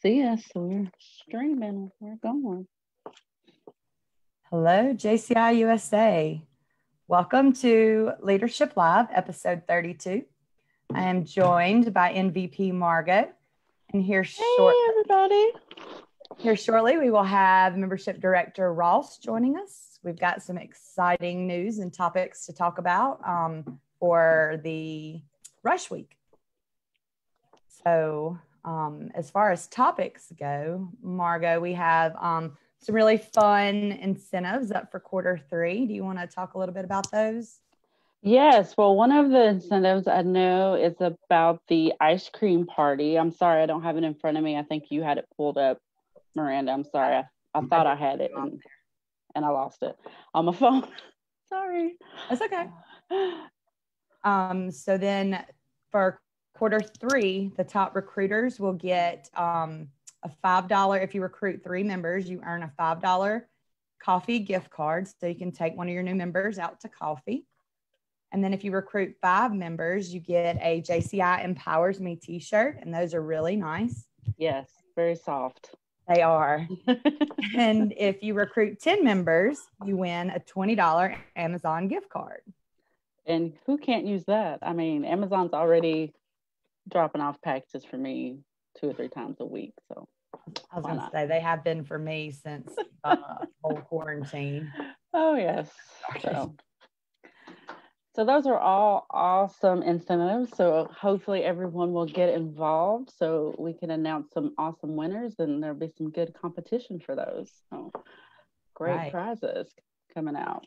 see us. So we're streaming. We're going. Hello, JCI USA. Welcome to Leadership Live, episode 32. I am joined by MVP Margot. And Hey, everybody. Here shortly, we will have Membership Director Ross joining us. We've got some exciting news and topics to talk about for the Rush Week. So as far as topics go, Margot, we have some really fun incentives up for Q3. Do you want to talk a little bit about those? Yes. Well, one of the incentives I know is about the ice cream party. I'm sorry, I don't have it in front of me. I think you had it pulled up, Miranda. I'm sorry. I thought I had it and I lost it on my phone. Sorry. That's okay. So then for Q3, the top recruiters will get a $5. If you recruit 3 members, you earn a $5 coffee gift card. So you can take one of your new members out to coffee. And then if you recruit 5 members, you get a JCI Empowers Me t-shirt. And those are really nice. Yes, very soft. They are. And if you recruit 10 members, you win a $20 Amazon gift card. And who can't use that? I mean, Amazon's already dropping off packages for me 2 or 3 times a week. So I was going to say, they have been for me since whole quarantine. Oh, yes. So those are all awesome incentives. So hopefully everyone will get involved so we can announce some awesome winners and there'll be some good competition for those. So great prizes coming out.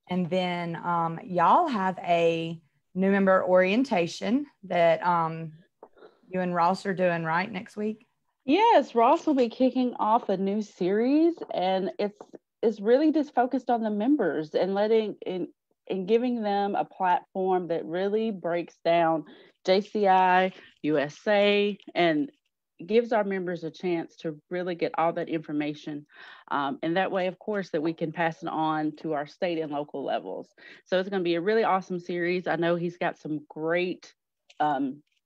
And then y'all have a new member orientation that you and Ross are doing, right, next week? Yes, Ross will be kicking off a new series, and it's really just focused on the members and giving them a platform that really breaks down JCI, USA, and gives our members a chance to really get all that information. And that way, of course, that we can pass it on to our state and local levels. So it's going to be a really awesome series. I know he's got some great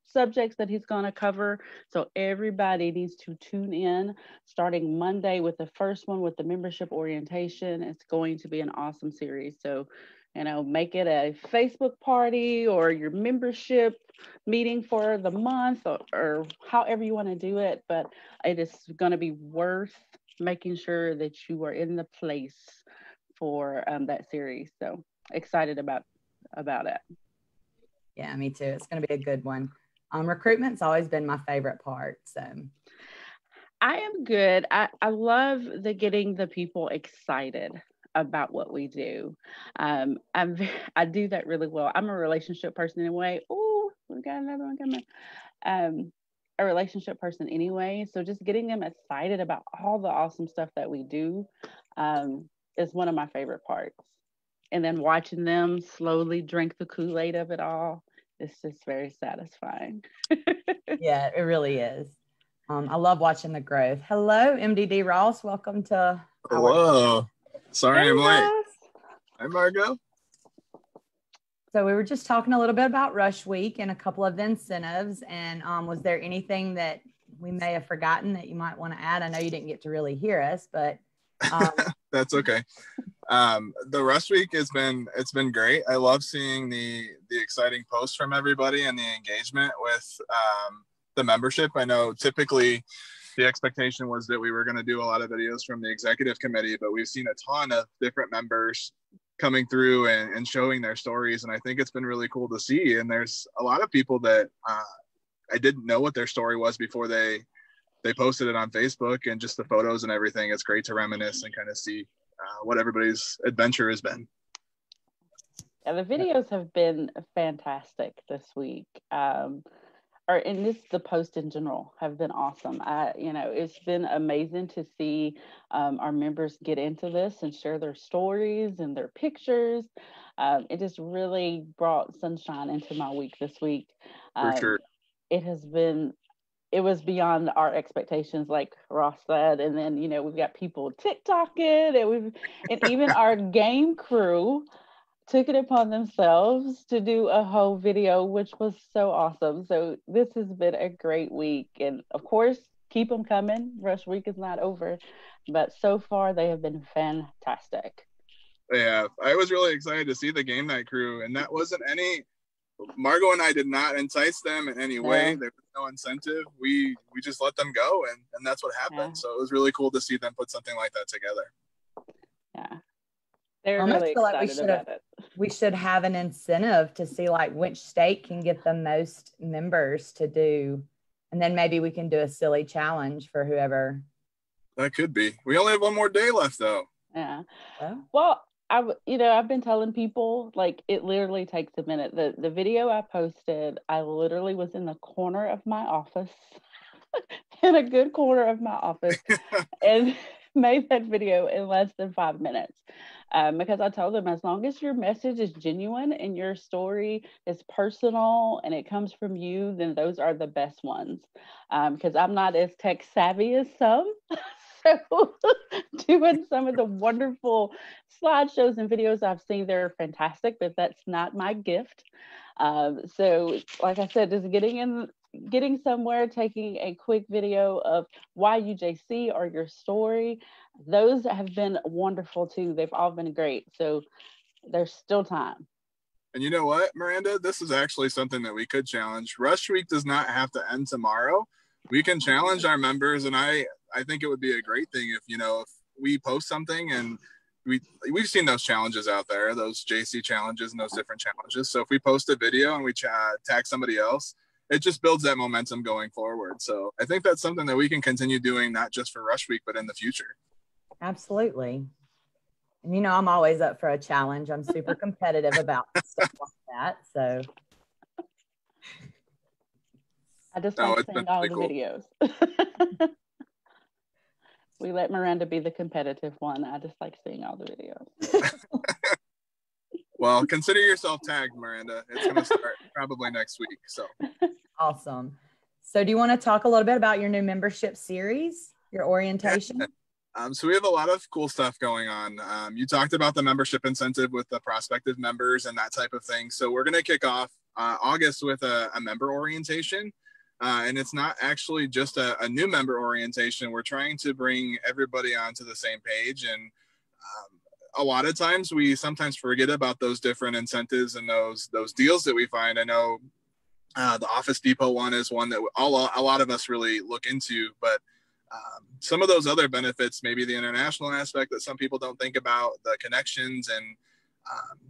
subjects that he's going to cover. So everybody needs to tune in starting Monday with the first one with the membership orientation. It's going to be an awesome series. So make it a Facebook party or your membership meeting for the month or however you want to do it. But it is going to be worth making sure that you are in the place for that series. So excited about it. Yeah, me too. It's going to be a good one. Recruitment's always been my favorite part. So I am good. I love getting the people excited about what we do. I do that really well. I'm a relationship person anyway. Oh, we got another one coming. A relationship person anyway. So just getting them excited about all the awesome stuff that we do is one of my favorite parts. And then watching them slowly drink the Kool-Aid of it all, it's just very satisfying. Yeah, it really is. I love watching the growth. Hello, MDD Ross. Welcome to Hello. Sorry, I'm late. Hi, Margot. So we were just talking a little bit about Rush Week and a couple of the incentives. And was there anything that we may have forgotten that you might want to add? I know you didn't get to really hear us, but that's okay. The Rush Week it's been great. I love seeing the exciting posts from everybody and the engagement with the membership. I know typically the expectation was that we were going to do a lot of videos from the executive committee, but we've seen a ton of different members coming through and showing their stories. And I think it's been really cool to see. And there's a lot of people that I didn't know what their story was before they posted it on Facebook, and just the photos and everything. It's great to reminisce and kind of see what everybody's adventure has been. Yeah, the videos have been fantastic this week. The posts in general have been awesome. It's been amazing to see our members get into this and share their stories and their pictures. It just really brought sunshine into my week this week. For sure. It was beyond our expectations, like Ross said. And then, we've got people TikToking and even our game crew took it upon themselves to do a whole video, which was so awesome. So this has been a great week. And of course, Keep them coming. Rush week is not over, but so far they have been fantastic. Yeah, I was really excited to see the game night crew, and that wasn't any. Margot and I did not entice them in any way. There was no incentive. We just let them go, and that's what happened. Yeah. So it was really cool to see them put something like that together. Yeah, they're really excited about it. We should have an incentive to see like which state can get the most members to do, and then maybe we can do a silly challenge for whoever. That could be. We only have one more day left, though. Yeah. Well, I've been telling people, like, it literally takes a minute. The video I posted, I literally was in the corner of my office, in a good corner of my office, and made that video in less than 5 minutes. Because I told them, as long as your message is genuine and your story is personal and it comes from you, then those are the best ones. Because I'm not as tech savvy as some. So doing some of the wonderful slideshows and videos I've seen, they're fantastic, but that's not my gift. So like I said, just getting somewhere, taking a quick video of why UJC or your story, those have been wonderful too. They've all been great. So there's still time. And you know what, Miranda? This is actually something that we could challenge. Rush Week does not have to end tomorrow. We can challenge our members, and I think it would be a great thing if we post something, and we've seen those challenges out there, those JC challenges and those different challenges. So if we post a video and we tag somebody else, it just builds that momentum going forward. So I think that's something that we can continue doing, not just for Rush Week, but in the future. Absolutely. And I'm always up for a challenge. I'm super competitive about stuff like that. So I just like seeing all the videos. We let Miranda be the competitive one. I just like seeing all the videos. Well, consider yourself tagged, Miranda. It's going to start probably next week. So awesome. So do you want to talk a little bit about your new membership series, your orientation? Yeah. So we have a lot of cool stuff going on. You talked about the membership incentive with the prospective members and that type of thing. So we're going to kick off August with a member orientation. And it's not actually just a new member orientation. We're trying to bring everybody onto the same page. And a lot of times we sometimes forget about those different incentives and those deals that we find. I know the Office Depot one is one that a lot of us really look into, but some of those other benefits, maybe the international aspect that some people don't think about, the connections and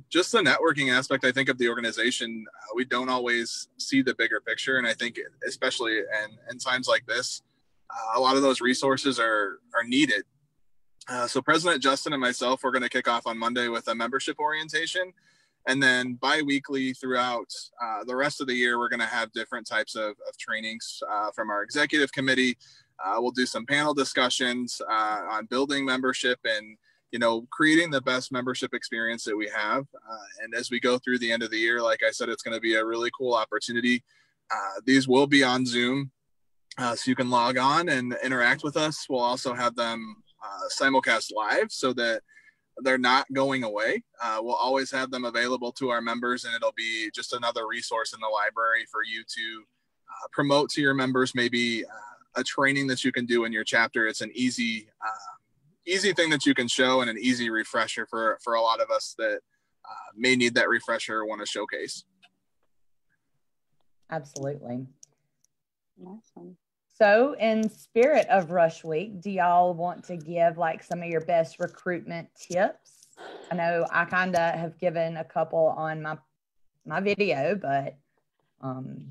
just the networking aspect, I think, of the organization, we don't always see the bigger picture. And I think especially in times like this, a lot of those resources are needed. So President Justin and myself, we're going to kick off on Monday with a membership orientation. And then bi-weekly throughout the rest of the year, we're going to have different types of trainings from our executive committee. We'll do some panel discussions on building membership and creating the best membership experience that we have. And as we go through the end of the year, like I said, it's going to be a really cool opportunity. These will be on Zoom, so you can log on and interact with us. We'll also have them simulcast live so that they're not going away. We'll always have them available to our members, and it'll be just another resource in the library for you to promote to your members, maybe a training that you can do in your chapter. It's an easy thing that you can show and an easy refresher for a lot of us that may need that refresher or want to showcase. Absolutely. Awesome. So in spirit of Rush Week, do y'all want to give like some of your best recruitment tips? I know I kind of have given a couple on my video, but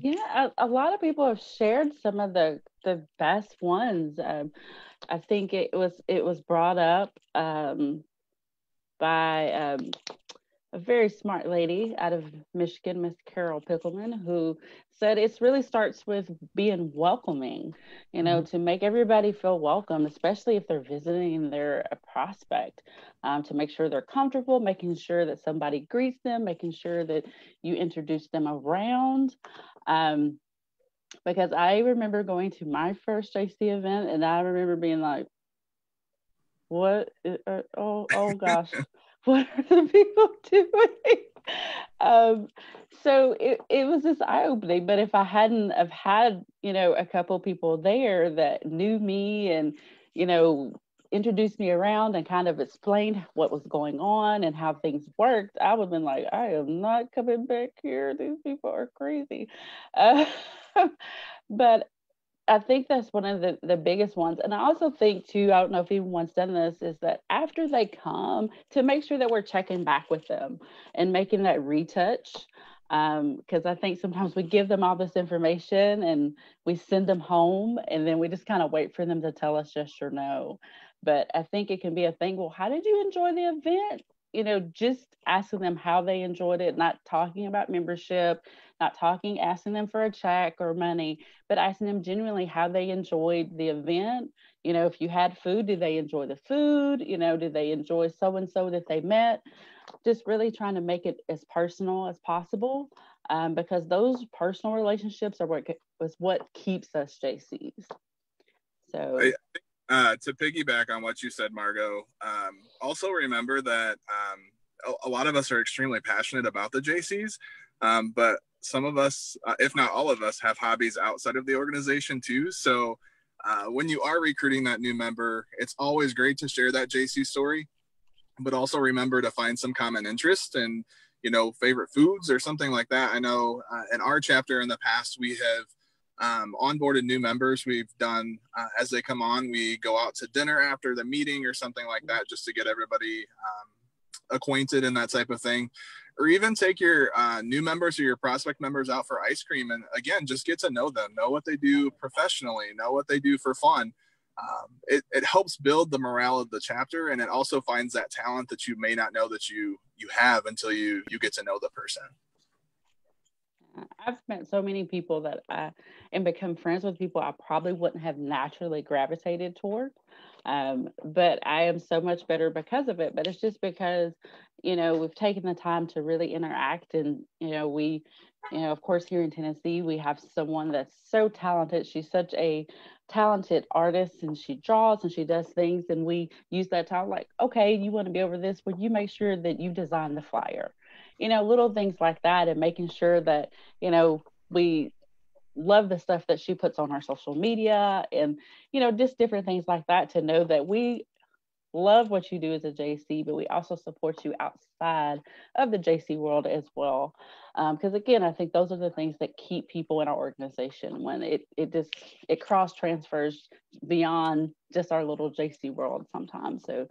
yeah, a lot of people have shared some of the best ones. I think it was brought up by a very smart lady out of Michigan, Miss Carol Pickleman, who said it really starts with being welcoming, to make everybody feel welcome, especially if they're visiting their prospect, to make sure they're comfortable, making sure that somebody greets them, making sure that you introduce them around. Because I remember going to my first JC event and I remember being like, what? Oh gosh. What are the people doing? So it was just eye-opening. But if I hadn't have had, a couple people there that knew me and, introduced me around and kind of explained what was going on and how things worked, I would have been like, I am not coming back here. These people are crazy. Uh, but I think that's one of the biggest ones. And I also think too, I don't know if anyone's done this, is that after they come, to make sure that we're checking back with them and making that retouch. Because I think sometimes we give them all this information and we send them home and then we just kind of wait for them to tell us yes or no. But I think it can be a thing. Well, how did you enjoy the event? Just asking them how they enjoyed it, not talking about membership, asking them for a check or money, but asking them genuinely how they enjoyed the event. If you had food, did they enjoy the food? Did they enjoy so-and-so that they met? Just really trying to make it as personal as possible, because those personal relationships are what keeps us JCs. So to piggyback on what you said, Margot, also remember that a lot of us are extremely passionate about the JCs, but some of us, if not all of us, have hobbies outside of the organization too. So when you are recruiting that new member, it's always great to share that JC story, but also remember to find some common interest and, favorite foods or something like that. I know in our chapter in the past, we have onboarded new members. We've done, as they come on, we go out to dinner after the meeting or something like that, just to get everybody acquainted and that type of thing. Or even take your new members or your prospect members out for ice cream. And again, just get to know them, know what they do professionally, know what they do for fun. It helps build the morale of the chapter, and it also finds that talent that you may not know that you have until you get to know the person. I've met so many people that and become friends with people I probably wouldn't have naturally gravitated toward. But I am so much better because of it. But it's just because, we've taken the time to really interact. And, we, of course, here in Tennessee, we have someone that's so talented. She's such a talented artist, and she draws and she does things. And we use that time like, okay, you want to be over this? Well, you make sure that you design the flyer. Little things like that, and making sure that, we love the stuff that she puts on her social media and, just different things like that, to know that we love what you do as a JC, but we also support you outside of the JC world as well. Because again, I think those are the things that keep people in our organization, when it cross transfers beyond just our little JC world sometimes. So,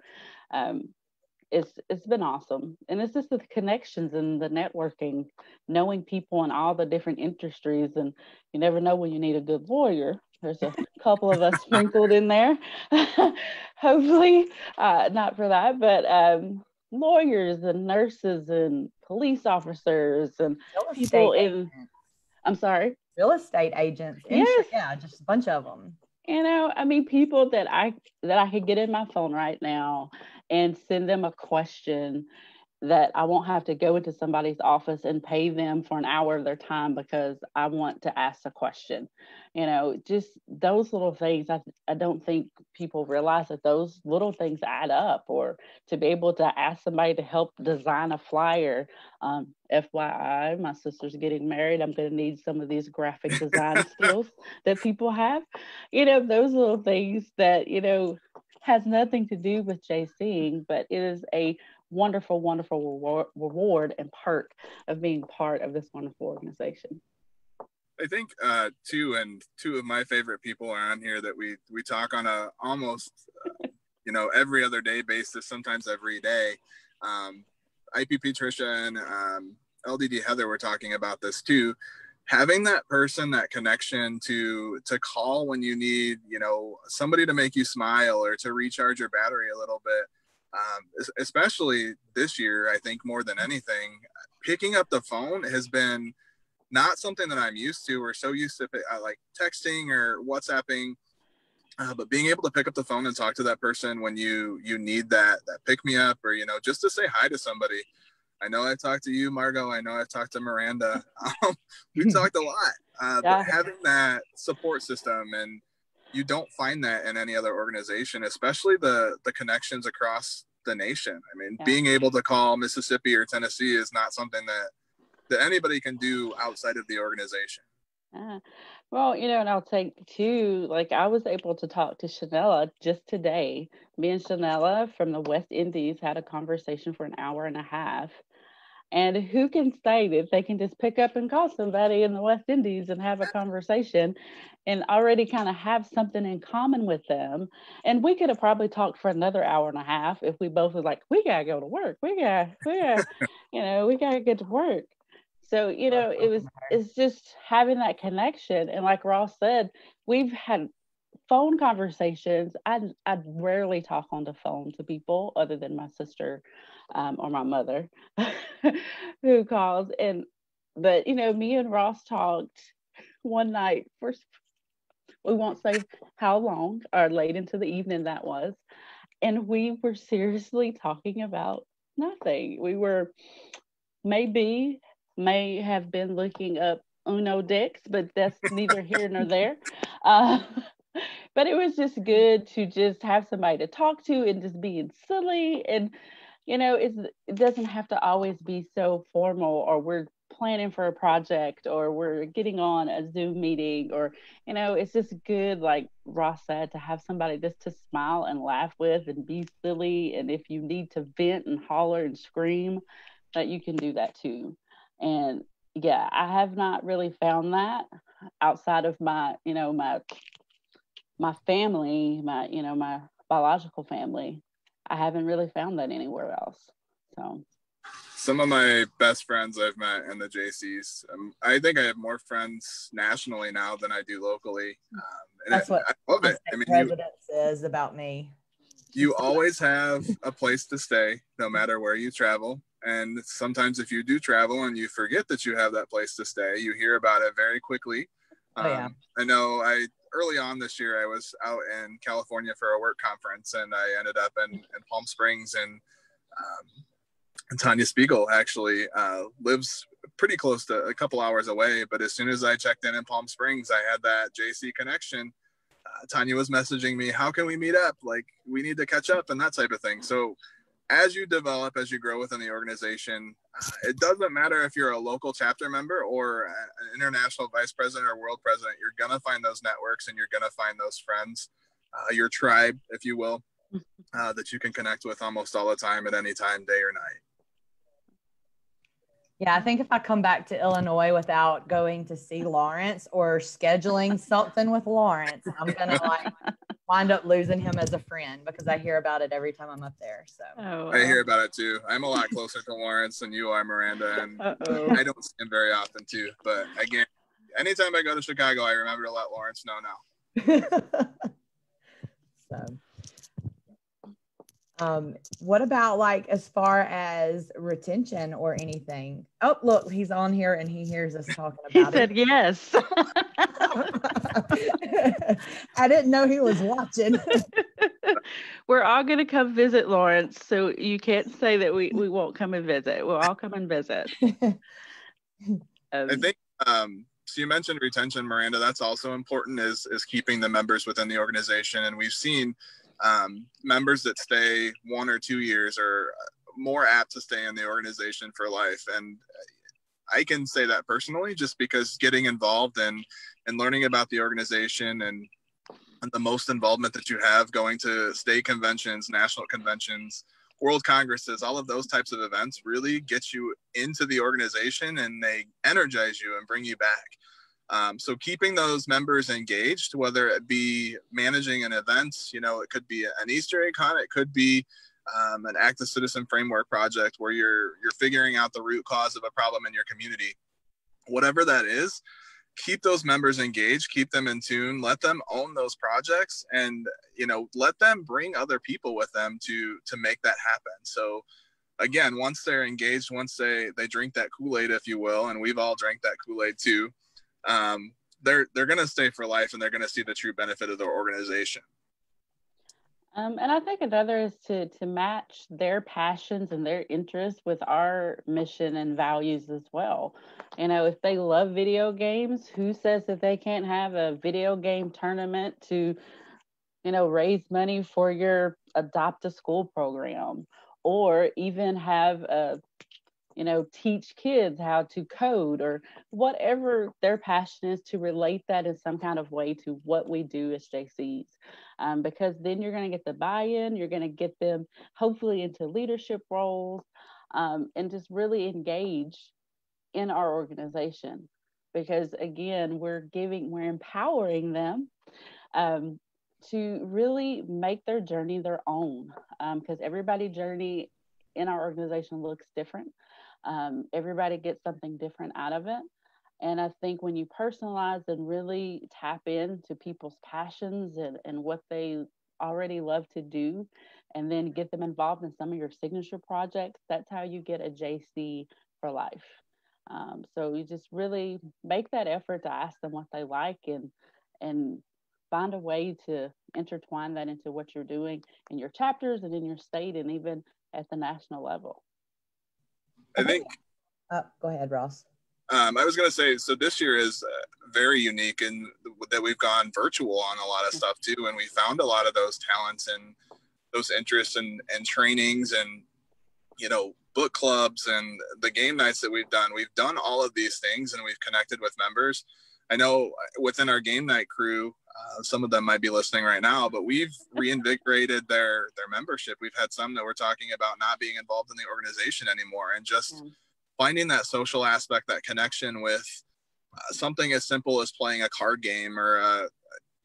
it's been awesome. And it's just the connections and the networking, knowing people in all the different industries. And you never know when you need a good lawyer. There's a couple of us sprinkled in there. Hopefully not for that, but lawyers and nurses and police officers and people in, I'm sorry? Real estate agents. Yes. Yeah, just a bunch of them. People that I could get in my phone right now and send them a question that I won't have to go into somebody's office and pay them for an hour of their time because I want to ask a question. Just those little things. I don't think people realize that those little things add up, or to be able to ask somebody to help design a flyer. FYI, my sister's getting married. I'm going to need some of these graphic design skills that people have. Those little things that, has nothing to do with JCing, but it is a wonderful, wonderful reward and perk of being part of this wonderful organization. I think two of my favorite people are on here that we talk on a almost every other day basis, sometimes every day. IPP Trisha and LDD Heather were talking about this too. Having that person, that connection to call when you need, somebody to make you smile or to recharge your battery a little bit. Especially this year, I think more than anything, picking up the phone has been not something that I'm used to. We're so used to like texting or WhatsApping, but being able to pick up the phone and talk to that person when you need that pick me up, or, just to say hi to somebody. I know I've talked to you, Margot. I know I've talked to Miranda. We've talked a lot, but having that support system, and you don't find that in any other organization, especially the connections across the nation. I mean, being able to call Mississippi or Tennessee is not something that that anybody can do outside of the organization. Well, and I'll take too, like I was able to talk to Shanella just today. Me and Shanella from the West Indies had a conversation for an hour and a half. And who can say that they can just pick up and call somebody in the West Indies and have a conversation and already kind of have something in common with them? And we could have probably talked for another hour and a half if we both were like, we gotta go to work. We gotta, we gotta get to work. So, it's just having that connection. And like Ross said, we've had phone conversations. I rarely talk on the phone to people other than my sister or my mother who calls. But me and Ross talked one night for, we won't say how long or late into the evening that was. And we were seriously talking about nothing. We were may have been looking up Uno decks, but that's neither here nor there. Uh, but it was just good to just have somebody to talk to and just being silly. And it doesn't have to always be so formal, or we're planning for a project, or we're getting on a Zoom meeting, or it's just good, like Ross said, to have somebody just to smile and laugh with and be silly. And if you need to vent and holler and scream, that you can do that too. And yeah, I have not really found that outside of my family, my biological family. I haven't really found that anywhere else. So some of my best friends I've met in the JCs, I think I have more friends nationally now than I do locally. That's what I love it. I mean, president says about me. You always have a place to stay, no matter where you travel. And sometimes if you do travel and you forget that you have that place to stay, you hear about it very quickly. I know early on this year, I was out in California for a work conference, and I ended up in Palm Springs, and Tanya Spiegel actually lives pretty close to a couple hours away. But as soon as I checked in Palm Springs, I had that JC connection. Tanya was messaging me, how can we meet up? Like, we need to catch up and that type of thing. So as you develop, as you grow within the organization, it doesn't matter if you're a local chapter member or an international vice president or world president, you're going to find those networks and you're going to find those friends, your tribe, if you will, that you can connect with almost all the time at any time, day or night. Yeah, I think if I come back to Illinois without going to see Lawrence or scheduling something with Lawrence, I'm going to wind up losing him as a friend, because I hear about it every time I'm up there. So I hear about it too. I'm a lot closer to Lawrence than you are, Miranda, and I don't see him very often too. But again, anytime I go to Chicago, I remember to let Lawrence know now. What about as far as retention or anything? Oh, look, he's on here and he hears us talking about it. He said yes. I didn't know he was watching. We're all going to come visit Lawrence, so you can't say that we won't come and visit. We'll all come and visit. I think so you mentioned retention, Miranda. That's also important, is keeping the members within the organization. And we've seen members that stay 1 or 2 years are more apt to stay in the organization for life. And I can say that personally, just because getting involved and learning about the organization and the most involvement that you have going to state conventions, national conventions, world congresses, all of those types of events really get you into the organization, and they energize you and bring you back. So keeping those members engaged, whether it be managing an event, it could be an Easter egg hunt, it could be an active citizen framework project where you're figuring out the root cause of a problem in your community. Whatever that is, keep those members engaged, keep them in tune, let them own those projects, and let them bring other people with them to make that happen. So again, once they're engaged, once they drink that Kool-Aid, if you will, and we've all drank that Kool-Aid too, they're going to stay for life, and they're going to see the true benefit of their organization. And I think another is to match their passions and their interests with our mission and values as well. If they love video games, who says that they can't have a video game tournament to, raise money for your adopt a school program, or even have a teach kids how to code or whatever their passion is, to relate that in some kind of way to what we do as JCs. Because then you're going to get the buy-in, you're going to get them hopefully into leadership roles, and just really engage in our organization. Because again, we're empowering them to really make their journey their own, because everybody's journey in our organization looks different. Everybody gets something different out of it. And I think when you personalize and really tap into people's passions and what they already love to do, and then get them involved in some of your signature projects, that's how you get a JC for life. So you just really make that effort to ask them what they like, and find a way to intertwine that into what you're doing in your chapters and in your state and even at the national level. I think. Go ahead, Ross. I was going to say, so this year is very unique in that we've gone virtual on a lot of stuff too, and we found a lot of those talents and those interests and trainings and book clubs and the game nights that we've done. We've done all of these things and we've connected with members. I know within our game night crew, some of them might be listening right now, but we've reinvigorated their membership. We've had some that were talking about not being involved in the organization anymore, and just finding that social aspect, that connection with something as simple as playing a card game or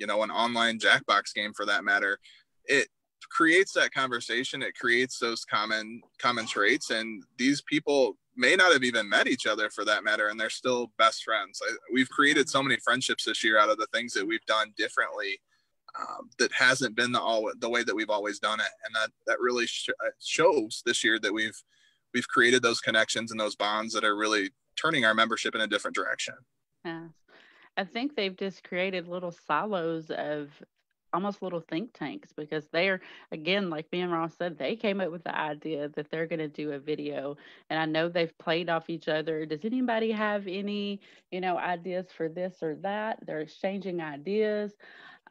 an online Jackbox game for that matter. It creates that conversation. It creates those common traits, and these people may not have even met each other for that matter, and they're still best friends. We've created so many friendships this year out of the things that we've done differently, that hasn't been the way that we've always done it, and that really shows this year that we've created those connections and those bonds that are really turning our membership in a different direction. Yeah, I think they've just created little silos of almost little think tanks, because they're, again, like me and Ross said, they came up with the idea that they're going to do a video, and I know they've played off each other. Does anybody have any ideas for this or that? They're exchanging ideas.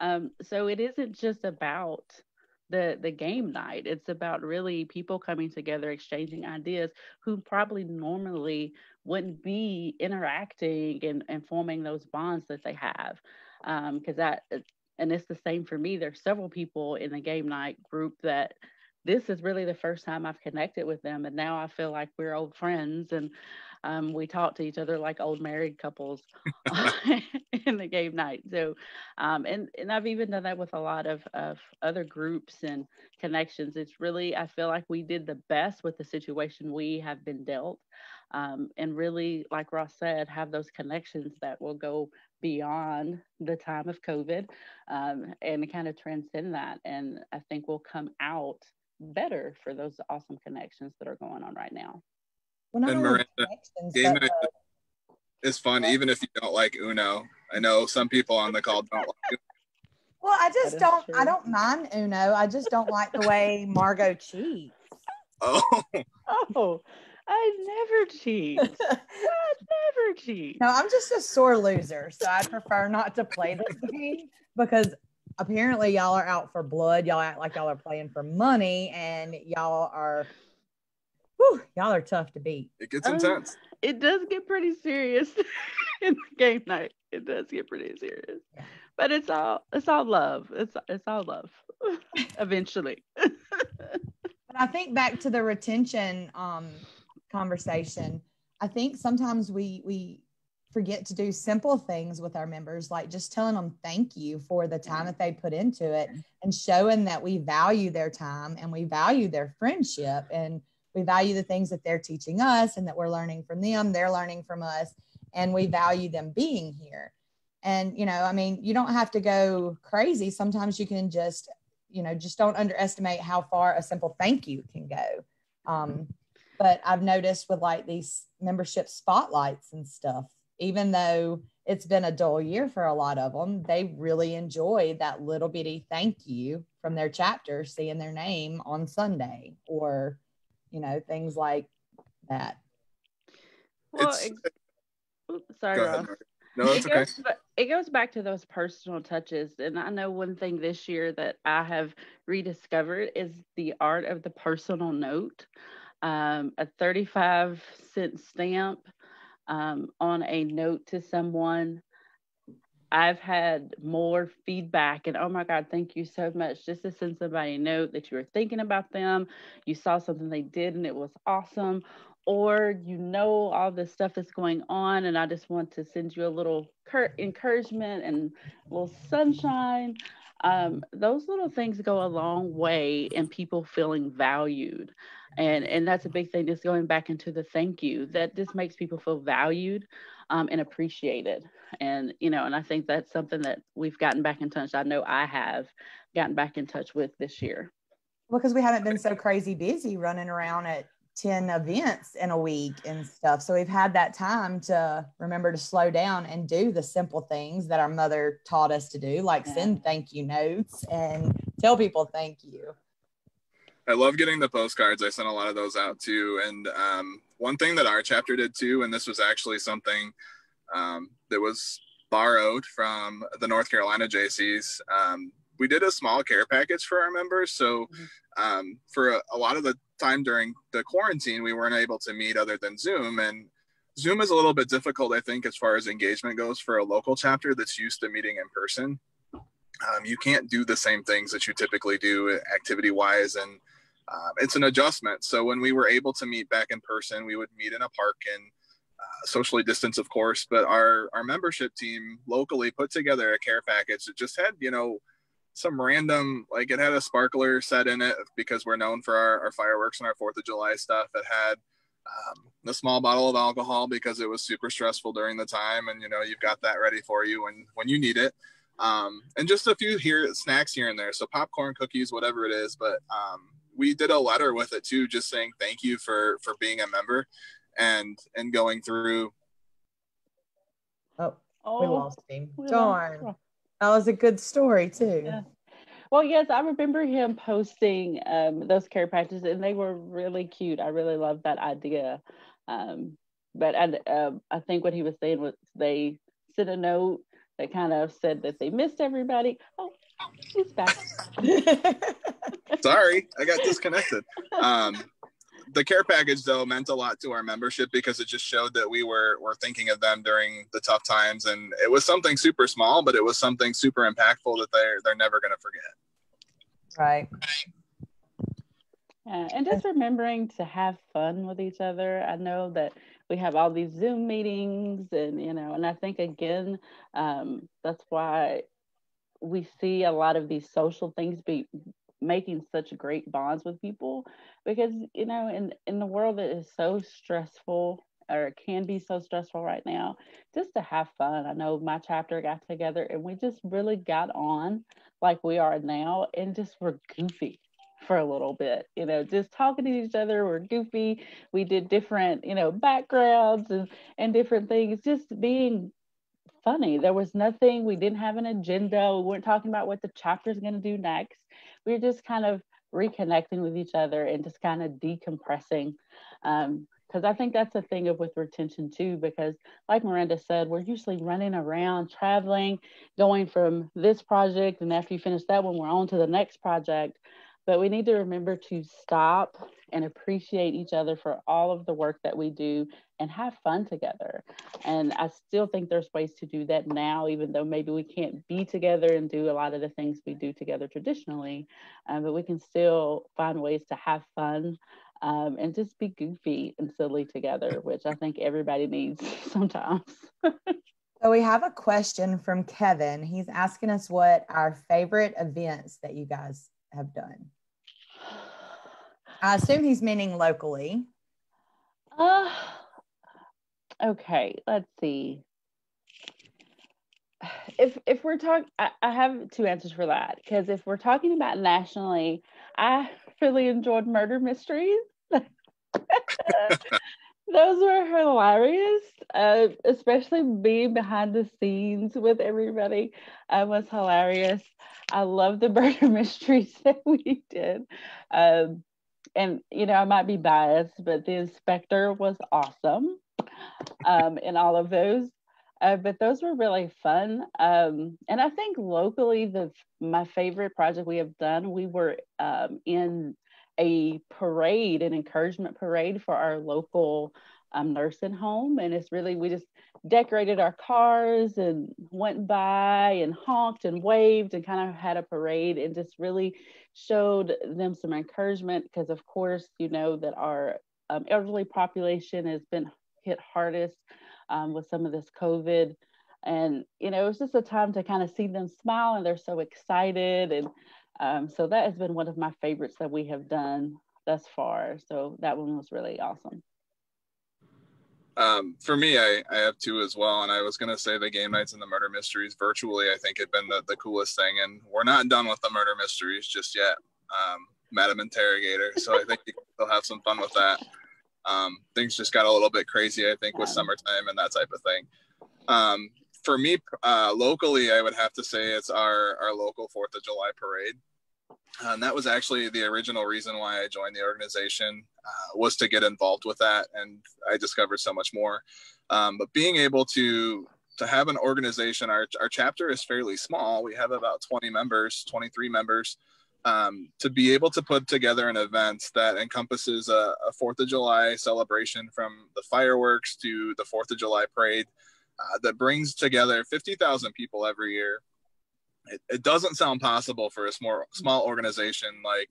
So it isn't just about the game night. It's about really people coming together, exchanging ideas, who probably normally wouldn't be interacting and forming those bonds that they have. And it's the same for me. There's several people in the game night group that this is really the first time I've connected with them. And now I feel like we're old friends, and we talk to each other like old married couples in the game night. So, and I've even done that with a lot of other groups and connections. It's really, I feel like we did the best with the situation we have been dealt. And really, like Ross said, have those connections that will go beyond the time of COVID, and kind of transcend that. And I think we'll come out better for those awesome connections that are going on right now. And Miranda, game night is fun, even if you don't like Uno. I know some people on the call don't like Uno. Well, I don't mind Uno. I just don't like the way Margot cheats. Oh, I never cheat. I never cheat. No, I'm just a sore loser, so I prefer not to play this game, because apparently y'all are out for blood. Y'all act like y'all are playing for money, and y'all are tough to beat. It gets intense. It does get pretty serious in the game night. It does get pretty serious, but it's all love. It's all love. Eventually. But I think back to the retention conversation. I think sometimes we forget to do simple things with our members, like just telling them thank you for the time that they put into it, and showing that we value their time and we value their friendship, and we value the things that they're teaching us and that we're learning from them, they're learning from us, and we value them being here. And, you don't have to go crazy. Sometimes you can just don't underestimate how far a simple thank you can go. But I've noticed with like these membership spotlights and stuff, even though it's been a dull year for a lot of them, they really enjoy that little bitty thank you from their chapter, seeing their name on Sunday, or, things like that. Well, sorry, Ross. No, it's okay. It goes back to those personal touches. And I know one thing this year that I have rediscovered is the art of the personal note. a 35-cent stamp on a note to someone. I've had more feedback and, oh my God, thank you so much. Just to send somebody a note that you were thinking about them, you saw something they did and it was awesome, or all the stuff that's going on, and I just want to send you a little encouragement and a little sunshine. Those little things go a long way in people feeling valued. And that's a big thing, just going back into the thank you, that just makes people feel valued and appreciated. And I think that's something that we've gotten back in touch. I know I have gotten back in touch with this year. Because we haven't been so crazy busy running around at 10 events in a week and stuff. So we've had that time to remember to slow down and do the simple things that our mother taught us to do, like send thank you notes and tell people thank you. I love getting the postcards. I sent a lot of those out too. And one thing that our chapter did too, and this was actually something that was borrowed from the North Carolina JCs. We did a small care package for our members. So for a lot of the time during the quarantine, we weren't able to meet other than Zoom. And Zoom is a little bit difficult, I think, as far as engagement goes for a local chapter that's used to meeting in person. You can't do the same things that you typically do activity-wise, and it's an adjustment. So when we were able to meet back in person, we would meet in a park and socially distance, of course, but our membership team locally put together a care package that just had, some random, like it had a sparkler set in it because we're known for our fireworks and our 4th of July stuff. It had a small bottle of alcohol because it was super stressful during the time. And, you've got that ready for you when you need it. And just a few snacks here and there. So popcorn, cookies, whatever it is. But we did a letter with it too, just saying thank you for being a member and going through. We lost him. Darn. That was a good story too. Yeah. Well, yes, I remember him posting those care packages, and they were really cute. I really loved that idea. But I think what he was saying was they sent a note that kind of said that they missed everybody. Oh, he's back. Sorry, I got disconnected. The care package, though, meant a lot to our membership because it just showed that we were thinking of them during the tough times. And it was something super small, but it was something super impactful that they're never going to forget. Right. And just remembering to have fun with each other. I know that we have all these Zoom meetings and I think, again, that's why we see a lot of these social things be making such great bonds with people, because in the world that is so stressful, or it can be so stressful right now, just to have fun. I know my chapter got together and we just really got on like we are now, and just were goofy for a little bit, just talking to each other. We're goofy. We did different backgrounds and different things, just being funny. There was nothing, we didn't have an agenda. We weren't talking about what the chapter is going to do next. We were just kind of reconnecting with each other and just kind of decompressing. Because I think that's the thing with retention too, because like Miranda said, we're usually running around, traveling, going from this project, and after you finish that one, we're on to the next project. But we need to remember to stop and appreciate each other for all of the work that we do and have fun together. And I still think there's ways to do that now, even though maybe we can't be together and do a lot of the things we do together traditionally, but we can still find ways to have fun and just be goofy and silly together, which I think everybody needs sometimes. So we have a question from Kevin. He's asking us what our favorite events that you guys have done. I assume he's meaning locally. Okay, let's see. If we're talking, I have two answers for that, because if we're talking about nationally, I really enjoyed murder mysteries. Those were hilarious, especially being behind the scenes with everybody was hilarious. I love the murder mysteries that we did. And, I might be biased, but the inspector was awesome in all of those. But those were really fun. And I think locally, my favorite project we have done, we were in a parade, an encouragement parade for our local nursing home. And it's really, we just decorated our cars and went by and honked and waved and kind of had a parade and just really showed them some encouragement, because of course, you know, that our elderly population has been hit hardest with some of this COVID. And, you know, it's just a time to kind of see them smile, and they're so excited. And so that has been one of my favorites that we have done thus far. So that one was really awesome. For me, I have two as well. And I was going to say the game nights and the murder mysteries virtually, I think, have been the coolest thing. And we're not done with the murder mysteries just yet. Madam Interrogator. So I think you can still have some fun with that. Things just got a little bit crazy, I think, with summertime and that type of thing. For me, locally, I would have to say it's our local 4th of July parade. And that was actually the original reason why I joined the organization, was to get involved with that. And I discovered so much more. But being able to have an organization, our chapter is fairly small. We have about 23 members. To be able to put together an event that encompasses a 4th of July celebration, from the fireworks to the 4th of July parade, that brings together 50,000 people every year. It doesn't sound possible for a small organization like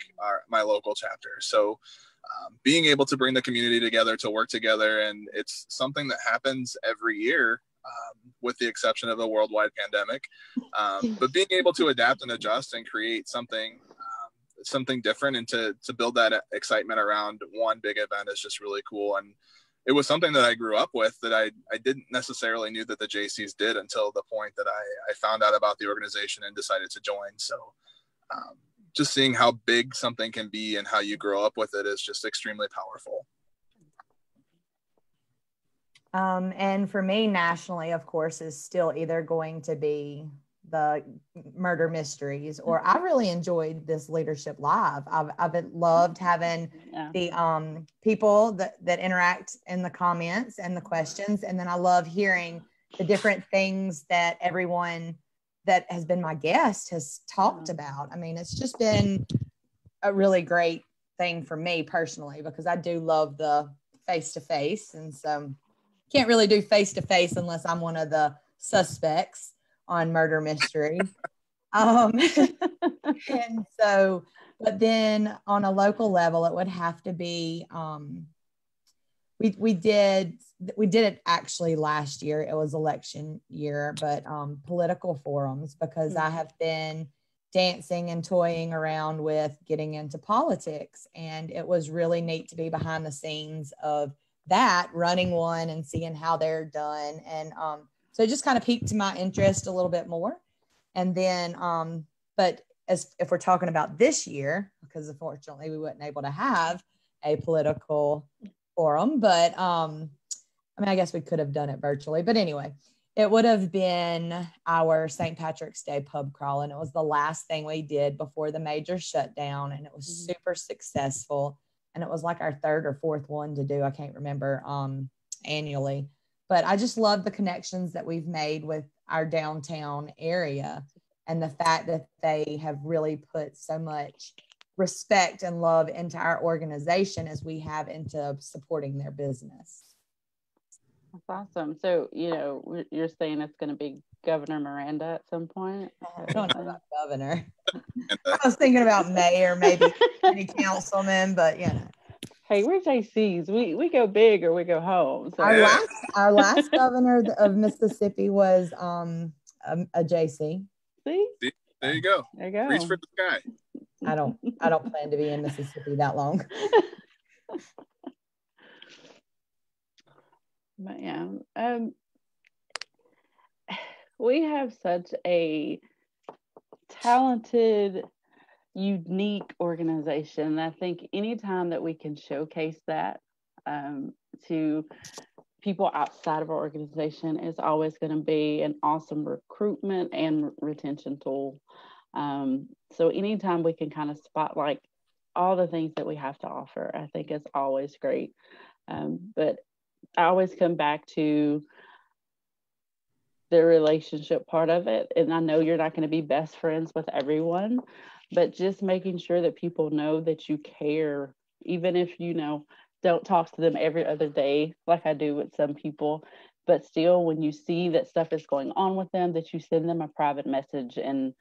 my local chapter. So being able to bring the community together to work together, and it's something that happens every year, with the exception of a worldwide pandemic. But being able to adapt and adjust and create something different, and to build that excitement around one big event is just really cool. And it was something that I grew up with, that I didn't necessarily knew that the JCs did until the point that I found out about the organization and decided to join. So just seeing how big something can be and how you grow up with it is just extremely powerful. And for me, nationally, of course, is still either going to be the murder mysteries, or I really enjoyed this Leadership Live. I've loved having the people that interact in the comments and the questions. And then I love hearing the different things that everyone that has been my guest has talked about. I mean, it's just been a really great thing for me personally, because I do love the face-to-face. And so can't really do face-to-face unless I'm one of the suspects on murder mystery. And so, but then on a local level, it would have to be, we did it actually last year. It was election year, but political forums, because I have been dancing and toying around with getting into politics. And it was really neat to be behind the scenes of that, running one and seeing how they're done. And so it just kind of piqued my interest a little bit more. And then, but if we're talking about this year, because unfortunately we weren't able to have a political forum, but I mean, I guess we could have done it virtually. But anyway, it would have been our St. Patrick's Day pub crawl. And it was the last thing we did before the major shutdown. And it was super successful. And it was like our 3rd or 4th one to do, I can't remember, annually. But I just love the connections that we've made with our downtown area, and the fact that they have really put so much respect and love into our organization as we have into supporting their business. That's awesome. So, you know, you're saying it's going to be Governor Miranda at some point? I don't know about governor. I was thinking about mayor, maybe any councilman, but you know. Hey, we're JCs. We go big or we go home. So. Our last governor of Mississippi was a JC. See? There you go. There you go. Reach for the sky. I don't plan to be in Mississippi that long. But yeah, we have such a talented, unique organization. I think anytime that we can showcase that to people outside of our organization is always going to be an awesome recruitment and retention tool. So anytime we can kind of spotlight all the things that we have to offer, I think is always great. But I always come back to the relationship part of it. And I know you're not going to be best friends with everyone, but just making sure that people know that you care, even if don't talk to them every other day like I do with some people. But still, when you see that stuff is going on with them, that you send them a private message and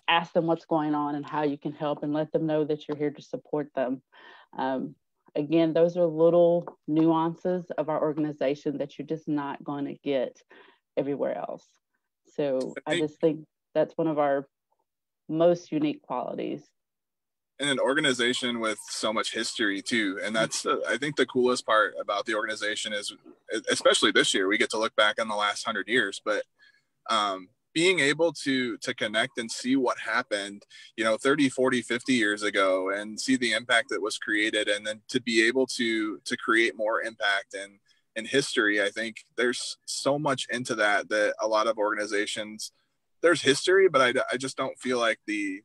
ask them what's going on and how you can help, and let them know that you're here to support them. Um, Again, those are little nuances of our organization that you're just not going to get everywhere else. So I just think that's one of our most unique qualities. In an organization with so much history too, and that's I think the coolest part about the organization is, especially this year, we get to look back on the last 100 years, but being able to connect and see what happened 30, 40, 50 years ago, and see the impact that was created, and then to be able to create more impact in history. I think there's so much into that a lot of organizations, there's history, but I just don't feel like the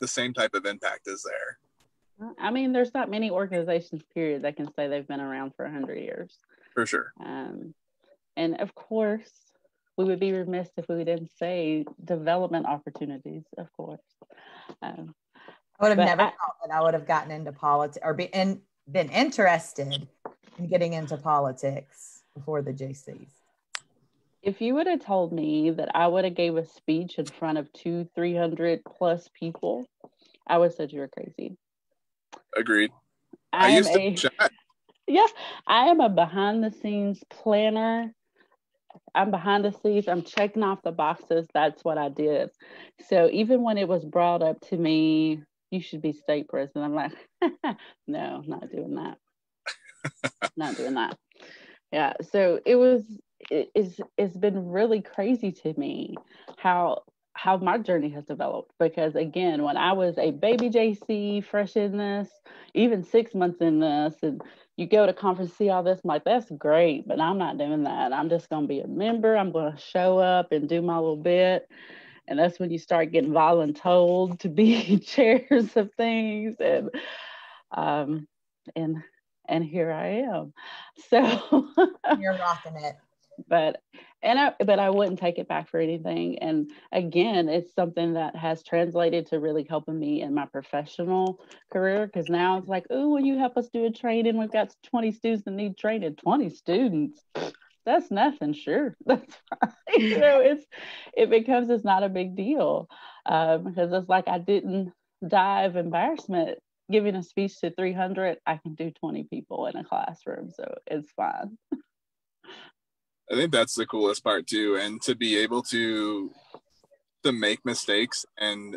same type of impact is there. I mean, there's not many organizations, period, that can say they've been around for 100 years. For sure. And of course, we would be remiss if we didn't say development opportunities, of course. I would have never thought that I would have gotten into politics or been interested in getting into politics before the JCs. If you would have told me that I would have gave a speech in front of 300 plus people, I would have said you were crazy. Agreed. I used to chat. Yeah, I am a behind the scenes planner. I'm behind the scenes. I'm checking off the boxes. That's what I did. So even when it was brought up to me, you should be state president, I'm like, no, not doing that. Not doing that. Yeah. So it's been really crazy to me how my journey has developed, because again, when I was a baby JC, fresh in this, even 6 months in this, and you go to conference, see all this, I'm like, that's great, but I'm not doing that. I'm just going to be a member. I'm going to show up and do my little bit. And that's when you start getting voluntold to be chairs of things. And here I am. So you're rocking it. But I wouldn't take it back for anything. And again, it's something that has translated to really helping me in my professional career, because now it's like, oh, will you help us do a training? We've got 20 students that need training. 20 students, that's nothing. Sure, that's fine. It becomes, it's not a big deal, because it's like I didn't die of embarrassment giving a speech to 300. I can do 20 people in a classroom, so it's fine. I think that's the coolest part too, and to be able to make mistakes and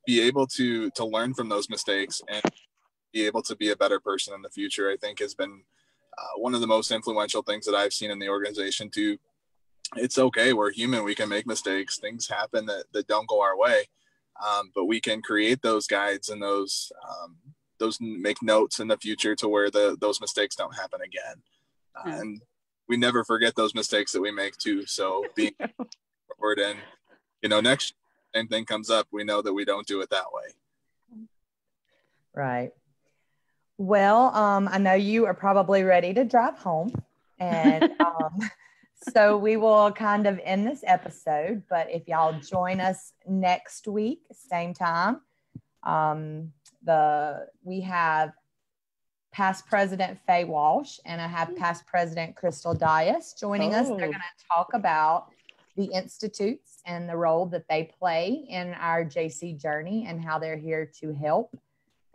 be able to learn from those mistakes and be able to be a better person in the future, I think has been one of the most influential things that I've seen in the organization too. It's okay, we're human, we can make mistakes, things happen that don't go our way, but we can create those guides and those make notes in the future to where those mistakes don't happen again. And we never forget those mistakes that we make too. So being forward, and next same thing comes up, we know that we don't do it that way. Right. Well, I know you are probably ready to drive home, and so we will kind of end this episode. But if y'all join us next week, same time, we have past President Faye Walsh, and I have past President Crystal Dias joining us. They're going to talk about the institutes and the role that they play in our JC journey, and how they're here to help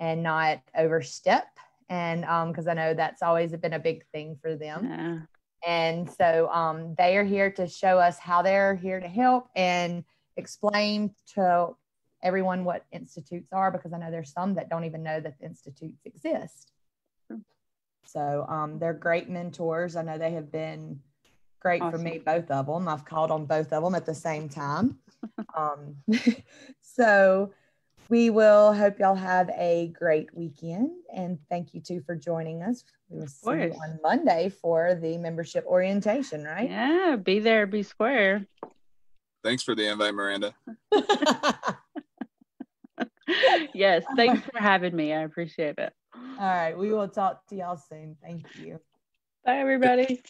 and not overstep. And because I know that's always been a big thing for them. Yeah. And so they are here to show us how they're here to help and explain to everyone what institutes are, because I know there's some that don't even know that the institutes exist. So they're great mentors. I know they have been great for me, both of them. I've called on both of them at the same time. So we will hope y'all have a great weekend. And thank you too for joining us. We will see you on Monday for the membership orientation, right? Yeah, be there, be square. Thanks for the invite, Miranda. Yes, thanks for having me. I appreciate it. All right, we will talk to y'all soon. Thank you. Bye, everybody.